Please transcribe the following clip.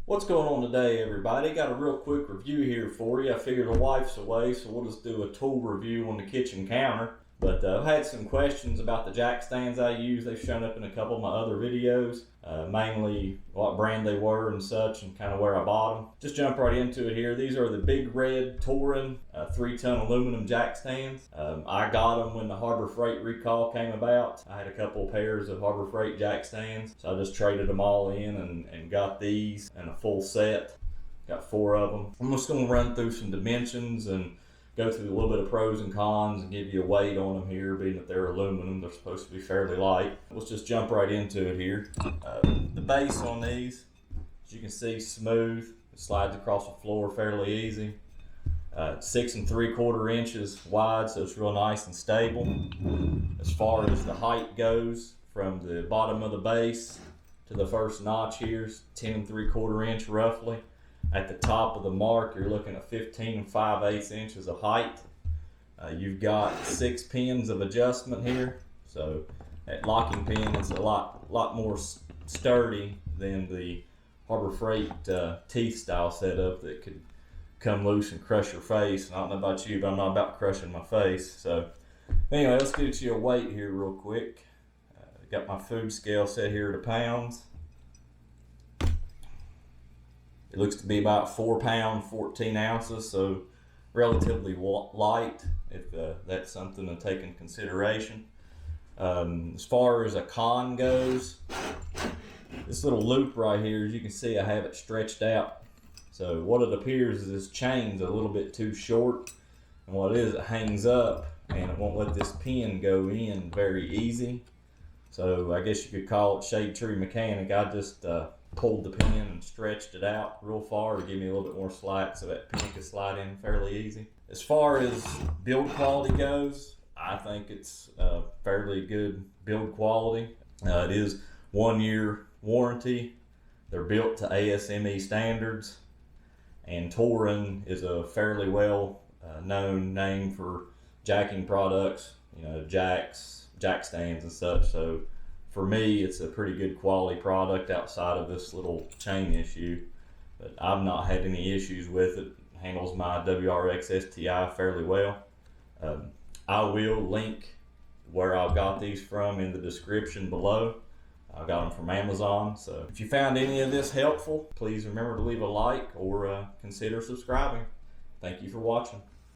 What's going on today, everybody? Got a real quick review here for you. I figured the wife's away, so we'll just do a tool review on the kitchen counter. But I've had some questions about the jack stands I use. They've shown up in a couple of my other videos, mainly what brand they were and such, and kind of where I bought them. Just jump right into it here. These are the Big Red Torin 3-ton aluminum jack stands. I got them when the Harbor Freight recall came about. I had a couple pairs of Harbor Freight jack stands, so I just traded them all in and got these and a full set. Got 4 of them. I'm just going to run through some dimensions and go through a little bit of pros and cons and give you a weight on them here, being that they're aluminum. They're supposed to be fairly light. Let's just jump right into it here. The base on these, as you can see, smooth. It slides across the floor fairly easy. 6 3/4 inches wide, so it's real nice and stable. As far as the height goes, from the bottom of the base to the first notch here is 10 3/4 inch roughly. At the top of the mark, you're looking at 15 5/8 inches of height. You've got 6 pins of adjustment here, so that locking pin is a lot more sturdy than the Harbor Freight teeth style setup that could come loose and crush your face. And I don't know about you, but I'm not about crushing my face. So anyway, let's get you a weight here real quick. Got my food scale set here to pounds. It looks to be about 4 pounds, 14 ounces, so relatively light, if that's something to take into consideration. As far as a con goes, this little loop right here, as you can see, I have it stretched out. So what it appears is this chain's a little bit too short, and what it is, it hangs up, and it won't let this pin go in very easy. So I guess you could call it shade tree mechanic. I just pulled the pin and stretched it out real far to give me a little bit more slack so that pin could slide in fairly easy. As far as build quality goes, I think it's fairly good build quality. It is 1-year warranty. They're built to ASME standards, and Torin is a fairly well known name for jacking products, jack stands and such. So for me, it's a pretty good quality product outside of this little chain issue, but I've not had any issues with it. It handles my WRX STI fairly well. I will link where I got these from in the description below. I got them from Amazon. So if you found any of this helpful, please remember to leave a like or consider subscribing. Thank you for watching.